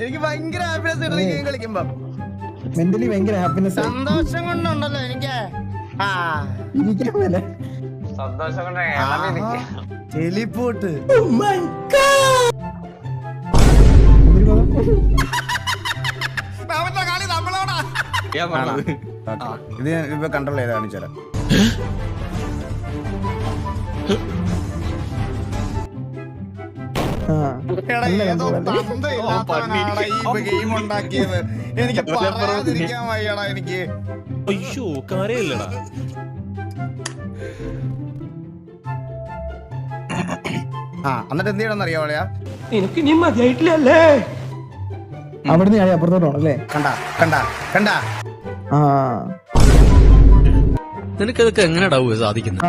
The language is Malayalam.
എനിക്ക് ഭയങ്കര ഹാപ്പിനെസ് കിട്ടണ ഗെയിം കളിക്കുമ്പോ. മെന്റലി ഭയങ്കര ഹാപ്പിനെസ്. സന്തോഷം കൊണ്ടുണ്ടല്ലോ എനിക്ക്. സന്തോഷം കൊണ്ട് ടെലിപ്പോട്ട്. ഇത് ഇപ്പൊ കൺട്രോൾ ചെയ്ത് കാണിച്ചാലോ. ഗെയിം ഉണ്ടാക്കിയത് എനിക്ക് പറയാതിരിക്കാൻ വയ്യടാ. എനിക്ക് അയ്യോ കാര്യല്ലടാ. എന്നിട്ട് എന്ത് ചെയ്യണമെന്ന് അറിയാവളയാ? എനിക്ക് നീ മതിയായിട്ടില്ലല്ലേ? അവിടുന്ന് അപ്പുറത്തോട്ടാണല്ലേ? കണ്ടാ കണ്ടാ കണ്ടാ. നിനക്കതൊക്കെ എങ്ങനെയാ സാധിക്കുന്നത്?